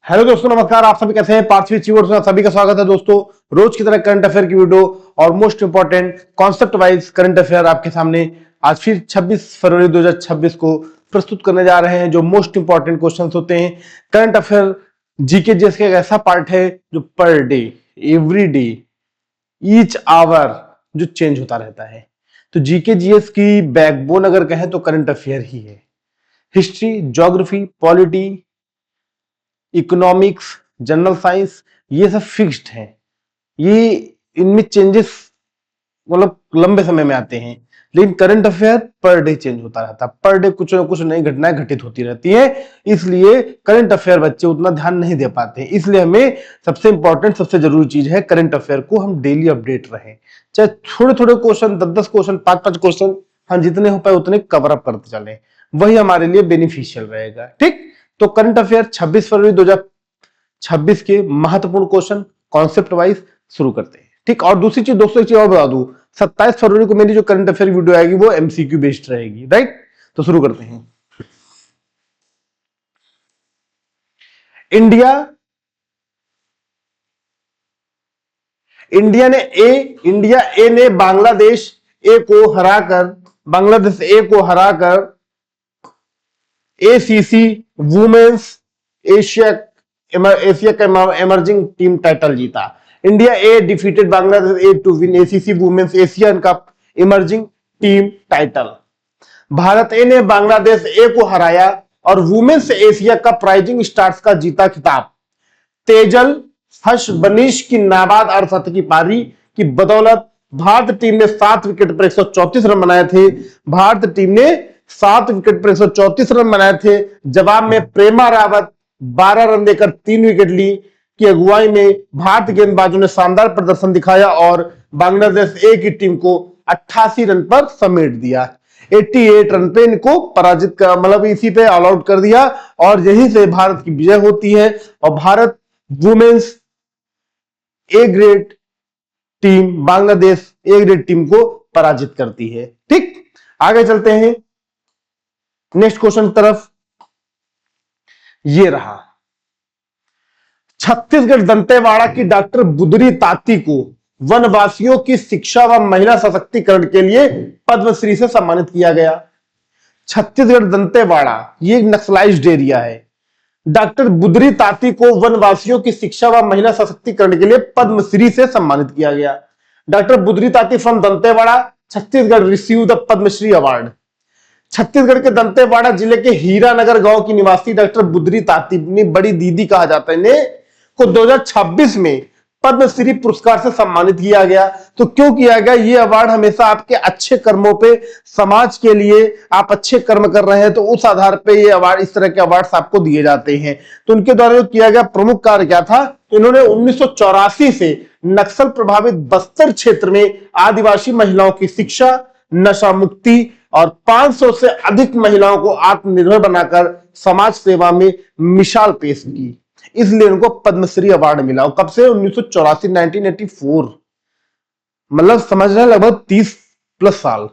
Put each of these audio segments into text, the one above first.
Hello दोस्तों, नमस्कार। आप सभी कैसे हैं? पार्थवी चीवर्स में सभी का स्वागत है दोस्तों। रोज की तरह करंट अफेयर की वीडियो और most important concept wise current affair आपके सामने आज फिर 26 फरवरी 2026 को प्रस्तुत करने जा रहे हैं। जो मोस्ट इंपॉर्टेंट क्वेश्चंस होते हैं करंट अफेयर जीके जीएस का एक ऐसा पार्ट है जो per day, every day, each hour जो चेंज होता रहता है। तो जीके जीएस की बैकबोन अगर कहें तो करंट अफेयर ही है। History, geography, polity, economics, general science, ये सब फिक्स्ड हैं। ये इनमें चेंजेस मतलब लंबे समय में आते हैं, लेकिन current affair per day change होता रहता है। पर डे कुछ ना कुछ नई घटनाएं घटित होती रहती हैं, इसलिए करंट अफेयर बच्चे उतना ध्यान नहीं दे पाते हैं। इसलिए हमें सबसे इंपॉर्टेंट, सबसे जरूरी चीज है करंट अफेयर को हम डेली अपडेट रहें। चाहे थोड़े थोड़े क्वेश्चन, 10-10 क्वेश्चन, 5-5 क्वेश्चन, हम जितने हो पाए उतने कवर अप करते चलें, वही हमारे लिए बेनिफिशियल रहेगा। ठीक, तो करंट अफेयर 26 फरवरी 2026 के महत्वपूर्ण क्वेश्चन कॉन्सेप्ट वाइज शुरू करते हैं। ठीक, और दूसरी चीज दोस्तों, एक चीज और बता दूं, 27 फरवरी को मेरी जो करंट अफेयर वीडियो आएगी वो एमसीक्यू बेस्ड रहेगी। राइट, तो शुरू करते हैं। इंडिया इंडिया ए ने बांग्लादेश ए को हराकर एसीसी वुमेन्स एशिया का इमर्जिंग टीम टाइटल जीता। India A defeated Bangladesh A to win ACC women's Asian cup emerging team title. Bharat A ने बांग्लादेश ए को हराया और women's Asia cup rising stars का जीता खिताब। तेजल हर्षबनीश की नाबाद अर्धशतक की पारी की बदौलत भारत टीम ने 7 विकेट पर 134 रन बनाए थे। भारत टीम ने 7 विकेट पर 134 रन बनाए थे। जवाब में प्रेमा रावत 12 रन देकर 3 विकेट ली की अगुवाई में भारतीय गेंदबाजों ने शानदार प्रदर्शन दिखाया और बांग्लादेश ए की टीम को 88 रन पर समेट दिया। 88 रन पे इनको पराजित कर, मतलब इसी पे ऑल आउट कर दिया और यहीं से भारत की विजय होती है और Bharat women's A grade team Bangladesh A grade team को पराजित करती है। ठीक, आगे चलते हैं नेक्स्ट क्वेश्चन की तरफ। ये रहा, छत्तीसगढ़ दंतेवाड़ा की डॉक्टर बुदरी ताती को वनवासियों की शिक्षा व महिला सशक्तिकरण के लिए पद्मश्री से सम्मानित किया गया। छत्तीसगढ़ दंतेवाड़ा ये एक नक्सलाइज्ड एरिया है। डॉक्टर बुदरी ताती को वनवासियों की शिक्षा व महिला सशक्तिकरण के लिए पद्मश्री से सम्मानित किया गया। Doctor Budhri Tati from Dantewada, Chhattisgarh receive the Padmashri award. Chhattisgarh के दंतेवाड़ा जिले के हीरानगर गांव की निवासी डॉक्टर बुदरी ताती, बड़ी दीदी कहा जाता है इन्हें, को 2026 में पद्मश्री पुरस्कार से सम्मानित किया गया। तो क्यों किया गया? ये अवार्ड हमेशा आपके अच्छे कर्मों पे, समाज के लिए आप अच्छे कर्म कर रहे हैं तो उस आधार पे ये अवार्ड, इस तरह के अवार्ड्स आपको दिए जाते हैं। तो उनके द्वारा जो किया गया प्रमुख कार्य क्या था? तो इन्होंने 1984 से नक्सल प्रभावित बस्तर क्षेत्र में आदिवासी महिलाओं की शिक्षा, नशा मुक्ति और 500 से अधिक महिलाओं को आत्मनिर्भर बनाकर समाज सेवा में मिसाल पेश की। इसलिए उनको पद्मश्री अवार्ड मिला। कब से? 1984, 1984, मतलब समझ रहे हैं, लगभग 30 प्लस साल,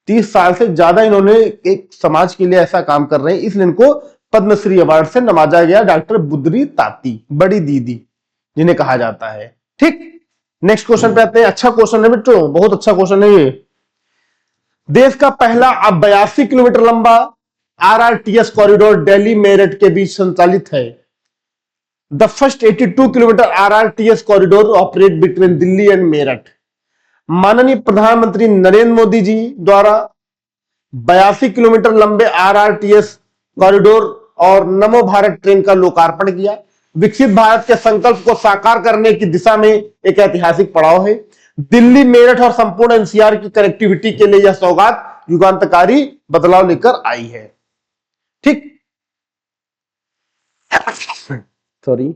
30 साल से ज्यादा इन्होंने एक समाज के लिए ऐसा काम कर रहे हैं, इसलिए इनको पद्मश्री अवार्ड से नवाजा गया। डॉक्टर बुदरी ताती, बड़ी दीदी जिन्हें कहा जाता है। ठीक, नेक्स्ट क्वेश्चन पे आते हैं। अच्छा क्वेश्चन है बेटो, बहुत अच्छा क्वेश्चन है ये। देश का पहला अब 82 किलोमीटर लंबा आरआरटीएस कॉरिडोर दिल्ली मेरठ के बीच संचालित है। The first 82 kilometre RRTS corridor operate between Delhi and Meerut. माननीय प्रधानमंत्री नरेंद्र मोदी जी द्वारा 82 किलोमीटर लंबे आरआरटीएस कॉरिडोर और नमो भारत ट्रेन का लोकार्पण किया। विकसित भारत के संकल्प को साकार करने की दिशा में एक ऐतिहासिक पड़ाव है। दिल्ली, मेरठ और संपूर्ण एनसीआर की कनेक्टिविटी के लिए यह सौगात युगांतकारी बदलाव लेकर आई है। ठीक, सॉरी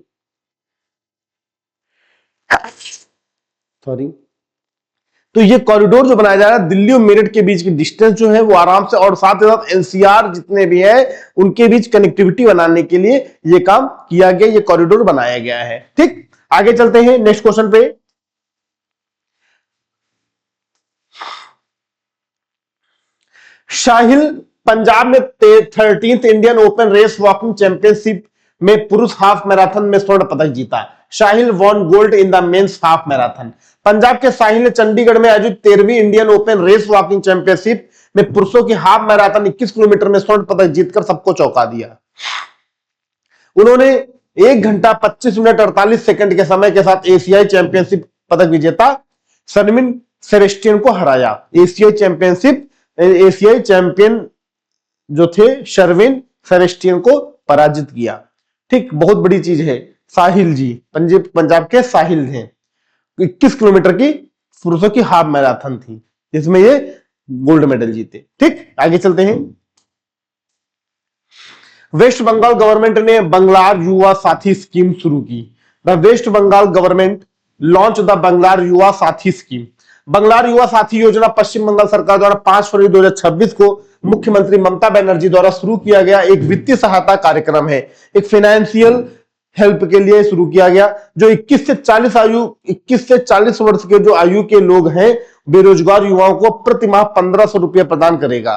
तो ये कॉरिडोर जो बनाया जा रहा है, दिल्ली और मेरठ के बीच की डिस्टेंस जो है वो आराम से, और साथ ही साथ एनसीआर जितने भी है उनके बीच कनेक्टिविटी बनाने के लिए ये काम किया गया, ये कॉरिडोर बनाया गया है। ठीक, आगे चलते हैं नेक्स्ट क्वेश्चन पे। शाहिल पंजाब में 13th Indian open race walking championship में पुरुष हाफ मैराथन में स्वर्ण पदक जीता। Sahil won gold in the men's half marathon. Punjab के साहिल ने चंडीगढ़ में आयोजित 13वीं Indian open race walking championship में पुरुषों की हाफ मैराथन 21 किलोमीटर में स्वर्ण पदक जीतकर सबको चौंका दिया। उन्होंने 1 घंटा 25 मिनट 48 सेकंड के समय के साथ एशियाई चैंपियनशिप पदक विजेता शर्मिन सेबेस्टियन को हराया। एशियाई चैंपियन जो थे शर्विन सेबेस्टियन को पराजित किया। ठीक, बहुत बड़ी चीज है। साहिल जी पंजाब के साहिल थे। 21 किलोमीटर की पुरुषों की हाफ मैराथन थी जिसमें ये गोल्ड मेडल जीते। ठीक, आगे चलते हैं। वेस्ट बंगाल गवर्नमेंट ने बंगलार युवा साथी स्कीम शुरू की। The West Bengal government launch the Banglar Yuva Sathi scheme. बंगलार Yuva साथी योजना पश्चिम बंगाल सरकार द्वारा 5 फरवरी 2026 को मुख्यमंत्री ममता बनर्जी द्वारा शुरू किया गया एक वित्तीय सहायता कार्यक्रम है। एक फाइनेंशियल हेल्प के लिए शुरू किया गया जो 21 से 40 वर्ष के जो आयु के लोग हैं बेरोजगार युवाओं को प्रति माह 1500 रुपया प्रदान करेगा।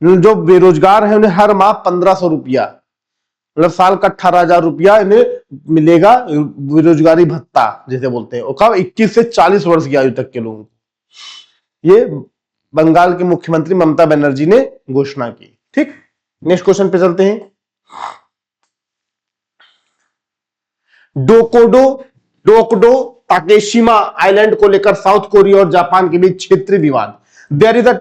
जो बेरोजगार है उन्हें हर माह 1500 रुपया, मतलब साल का 18,000 रुपया इन्हें मिलेगा बेरोजगारी भत्ता जैसे बोलते हैं। और कब 21 से 40 वर्ष की आयु तक के लोगों को ये बंगाल के मुख्यमंत्री ममता बनर्जी ने घोषणा की। ठीक, नेक्स्ट क्वेश्चन पे चलते हैं। डोकडो ताकेशिमा आइलैंड को लेकर साउथ कोरिया और जापान के बीच क्षेत्रीय विवाद। There is a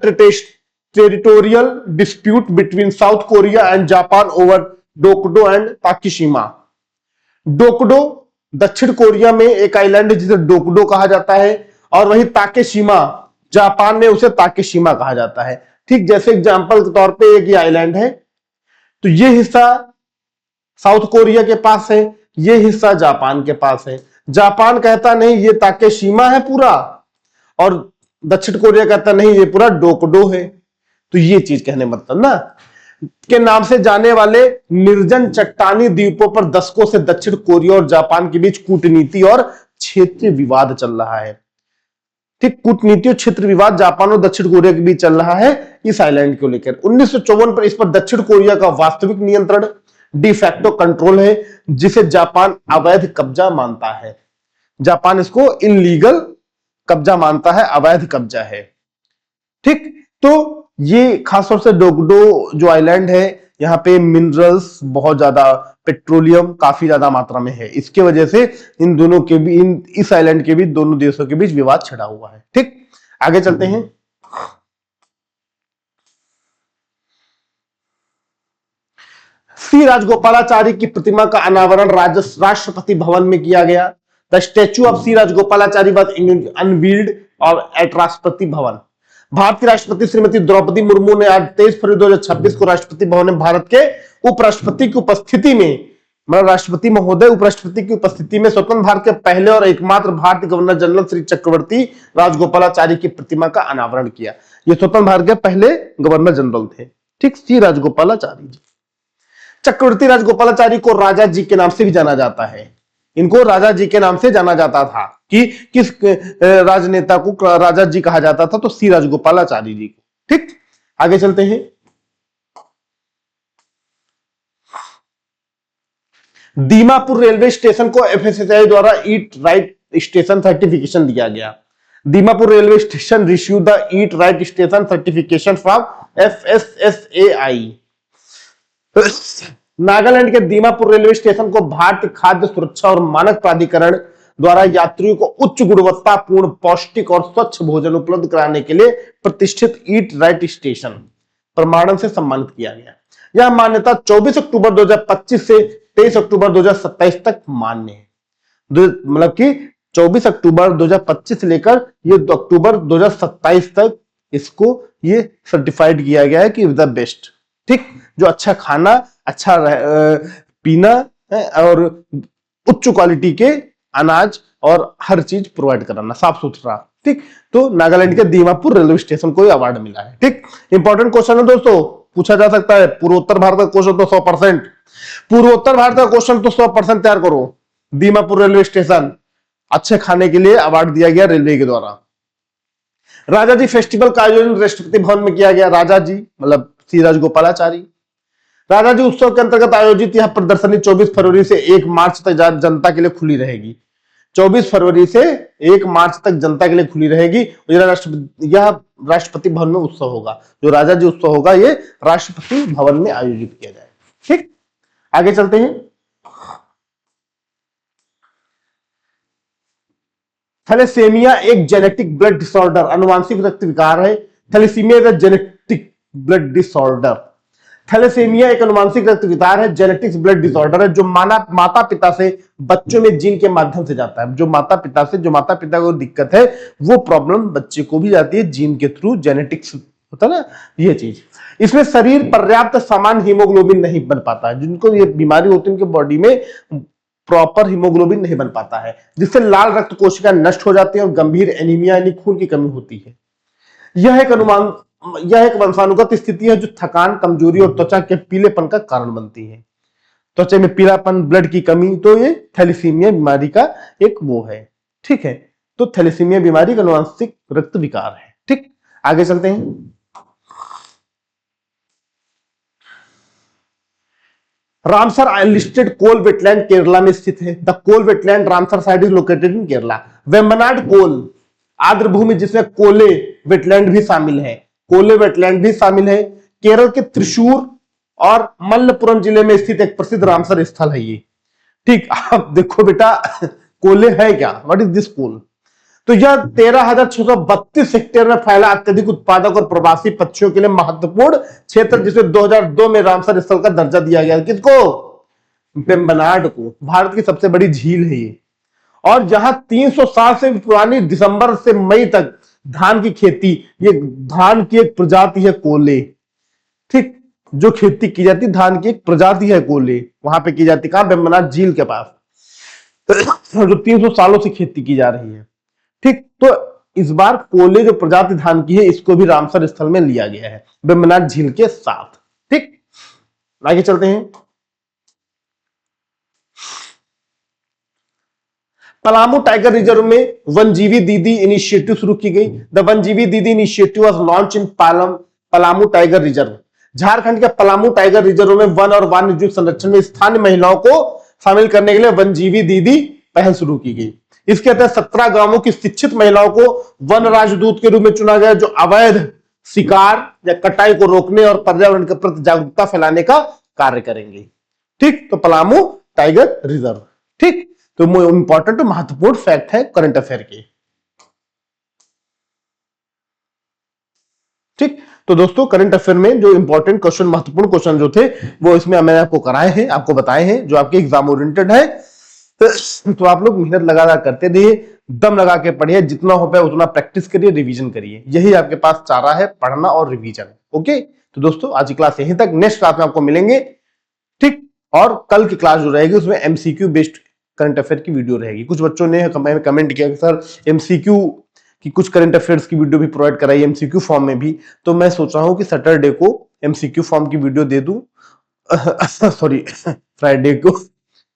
territorial dispute between South Korea and Japan over Dokdo and Takeshima. Dokdo दक्षिण कोरिया में एक आइलैंड है जिसे डोकडो कहा जाता है और वही ताकेशिमा जापान में उसे ताकेशिमा कहा जाता है। ठीक, जैसे एग्जांपल के तौर पे एक आइलैंड है तो ये हिस्सा साउथ कोरिया के पास है, ये हिस्सा जापान के पास है। जापान कहता नहीं ये ताकेशिमा है पूरा और दक्षिण कोरिया कहता नहीं ये पूरा डोकडो है। तो ये चीज कहने मतलब ना के नाम से जाने वाले निर्जन चट्टानी द्वीपों पर दशकों से दक्षिण कोरिया और जापान के बीच कूटनीति और क्षेत्रीय विवाद चल रहा है। ठीक, कूटनीति और क्षेत्र विवाद जापान और दक्षिण कोरिया के बीच चल रहा है इस आइलैंड को लेकर। 1954 पर इस पर दक्षिण कोरिया का वास्तविक नियंत्रण डिफैक्टो कंट्रोल है जिसे जापान अवैध कब्जा मानता है। जापान इसको इनलीगल कब्जा मानता है, अवैध कब्जा है। ठीक, तो ये खासतौर से डोकडो जो आइलैंड है यहाँ पे मिनरल्स बहुत ज्यादा, पेट्रोलियम काफी ज्यादा मात्रा में है। इसके वजह से इन दोनों के भी इस आइलैंड के बीच दोनों देशों के बीच विवाद छिड़ा हुआ है। ठीक, आगे चलते हैं। सी राजगोपालाचारी की प्रतिमा का अनावरण राष्ट्रपति भवन में किया गया। The statue of C Rajagopalachari was unveiled और एट राष्ट्रपति भवन। भारत की राष्ट्रपति श्रीमती द्रौपदी मुर्मू ने आज 23 फरवरी 2026 को राष्ट्रपति भवन में भारत के उपराष्ट्रपति की उपस्थिति में, मतलब राष्ट्रपति महोदय उपराष्ट्रपति की उपस्थिति में स्वतंत्र भारत के पहले और एकमात्र भारतीय गवर्नर जनरल श्री चक्रवर्ती राजगोपालाचारी की प्रतिमा का अनावरण किया। ये स्वतंत्र भारत के पहले गवर्नर जनरल थे। ठीक, सी राजगोपालाचारी जी। चक्रवर्ती राजगोपालाचारी को राजा जी के नाम से भी जाना जाता है। इनको राजा जी के नाम से जाना जाता था कि किस राजनेता को राजा जी कहा जाता था, तो सी राजगोपालाचारी जी को। ठीक, आगे चलते हैं। दीमापुर रेलवे स्टेशन को एफएसएसआई द्वारा ईट राइट स्टेशन सर्टिफिकेशन दिया गया। Dimapur railway station receive the eat right station certification from FSSAI. Nagaland के दीमापुर रेलवे स्टेशन को भारतीय खाद्य सुरक्षा और मानक प्राधिकरण द्वारा यात्रियों को उच्च गुणवत्तापूर्ण, पौष्टिक और स्वच्छ भोजन उपलब्ध कराने के लिए प्रतिष्ठित ईट राइट स्टेशन प्रमाणन से सम्मानित किया गया। यह मान्यता 24 अक्टूबर 2025 से 23 अक्टूबर 2027 तक मान्य है। मतलब कि 24 अक्टूबर 2025 से लेकर ये अक्टूबर 2027 तक इसको ये सर्टिफाइड किया गया है कि द बेस्ट। ठीक, जो अच्छा खाना, अच्छा पीना और उच्च क्वालिटी के अनाज और हर चीज प्रोवाइड कराना, साफ सुथरा। ठीक, तो नागालैंड के दीमापुर रेलवे स्टेशन को अवार्ड मिला है। ठीक, इंपॉर्टेंट क्वेश्चन है दोस्तों, पूछा जा सकता है। पूर्वोत्तर भारत का क्वेश्चन तो 100%, पूर्वोत्तर भारत का क्वेश्चन तो 100% तैयार करो। दीमापुर रेलवे स्टेशन अच्छे खाने के लिए अवार्ड दिया गया रेलवे के द्वारा। राजा जी फेस्टिवल का आयोजन राष्ट्रपति भवन में किया गया। राजा जी मतलब सी राजगोपालाचारी। राजाजी उत्सव के अंतर्गत आयोजित यह प्रदर्शनी 24 फरवरी से 1 मार्च तक जनता के लिए खुली रहेगी। 24 फरवरी से 1 मार्च तक जनता के लिए खुली रहेगी। यह राष्ट्रपति भवन में उत्सव होगा। जो राजाजी उत्सव होगा ये राष्ट्रपति भवन में आयोजित किया जाएगा। ठीक, आगे चलते हैं। थैलेसीमिया एक जेनेटिक ब्लड डिसऑर्डर, अनुवांशिक रक्त विकार है। Thalassaemia is a genetic blood disorder. Thalassaemia एक अनुवांशिक रक्त विकार है, जेनेटिक्स ब्लड डिसऑर्डर है, जो माता पिता से बच्चों में जीन के माध्यम से जाता है। जो माता पिता को दिक्कत है वो प्रॉब्लम बच्चे को भी जाती है जीन के थ्रू, जेनेटिक्स होता है ना ये चीज। इसमें शरीर पर्याप्त समान हीमोग्लोबिन नहीं बन पाता है। जिनको ये बीमारी होती है उनके बॉडी में प्रॉपर हीमोग्लोबिन नहीं बन पाता है, जिससे लाल रक्त कोशिका नष्ट हो जाती है और गंभीर एनीमिया यानी खून की कमी होती है। यह एक वंशानुगत स्थिति है जो थकान, कमजोरी और त्वचा के पीलेपन का कारण बनती है। त्वचा में पीलापन, ब्लड की कमी, तो ये थैलेसीमिया बीमारी का एक वो है। ठीक है, तो थैलेसीमिया बीमारी का अनुवांशिक रक्त विकार है। ठीक, आगे चलते हैं। Ramsar unlisted Kole wetland Kerala में स्थित है। The Kole wetland Ramsar site is located in Kerala. Vembanad Kole आर्द्र भूमि जिसमें कोले वेटलैंड भी शामिल है। कोले वेटलैंड भी शामिल है। केरल के त्रिशूर और मल्लपुरम जिले में स्थित एक प्रसिद्ध रामसर स्थल है ये। ठीक, आप देखो बेटा कोले है क्या, व्हाट इज दिस कोल। तो यह 13,632 हेक्टेयर में फैला अत्यधिक उत्पादक और प्रवासी पक्षियों के लिए महत्वपूर्ण क्षेत्र, जिसे 2002 में रामसर स्थल का दर्जा दिया गया। किसको? वेम्बनाड को। भारत की सबसे बड़ी झील है ये, और जहां 300 साल से पुरानी दिसंबर से मई तक धान की खेती, ये धान की एक प्रजाति है कोले। ठीक, जो खेती की जाती धान की एक प्रजाति है कोले, वहां पे की जाती। कहां? वेम्बनाड झील के पास, जो 300 सालों से खेती की जा रही है। ठीक, तो इस बार कोले जो प्रजाति धान की है इसको भी रामसर स्थल में लिया गया है वेम्बनाड झील के साथ। ठीक, आगे चलते हैं। पलामू टाइगर रिजर्व में वनजीवी दीदी इनिशिएटिव शुरू की गई। द वनजीवी दीदी initiative was launch in Palamu tiger reserve. Jharkhand के पलामू टाइगर रिजर्व में वन और वन्यजीव संरक्षण में स्थानीय महिलाओं को शामिल करने के लिए वनजीवी दीदी पहल शुरू की गई। इसके तहत 17 गांवों की शिक्षित महिलाओं को वन राजदूत के रूप में चुना गया, जो अवैध शिकार या कटाई को रोकने और पर्यावरण के प्रति जागरूकता फैलाने का कार्य करेंगे। ठीक, तो पलामू टाइगर रिजर्व। ठीक, तो इंपॉर्टेंट महत्वपूर्ण फैक्ट है करंट अफेयर के। ठीक, तो दोस्तों करंट अफेयर में जो इंपॉर्टेंट क्वेश्चन, महत्वपूर्ण क्वेश्चन जो थे वो इसमें मैंने आपको कराए हैं, आपको बताए हैं, जो आपके एग्जाम ओरिएंटेड है। तो आप लोग मेहनत लगातार करते रहिए, दम लगा के पढ़िए, जितना हो पाए उतना प्रैक्टिस करिए, रिवीजन करिए। यही आपके पास चारा है, पढ़ना और रिवीजन। ओके, तो दोस्तों आज की क्लास यहीं तक। नेक्स्ट क्लास में आपको मिलेंगे। ठीक, और कल की क्लास जो रहेगी उसमें एमसीक्यू बेस्ड करंट अफेयर की वीडियो रहेगी। कुछ बच्चों ने कमेंट किया कि सर एमसीक्यू की कुछ करंट अफेयर्स की वीडियो भी प्रोवाइड कराई एमसीक्यू फॉर्म में भी। तो मैं सोच रहा हूं कि सैटरडे को एमसीक्यू फॉर्म की वीडियो दे दूं, सॉरी फ्राइडे को,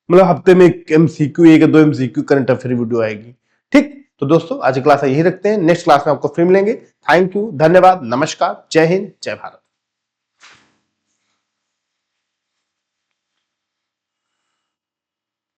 मतलब हफ्ते में एमसीक्यू, 1 या 2 एमसीक्यू करंट अफेयर वीडियो आएगी। ठीक, तो दोस्तों आज की क्लास यही रखते हैं। नेक्स्ट क्लास में आपको फिर मिलेंगे। थैंक यू, धन्यवाद, नमस्कार, जय हिंद, जय भारत।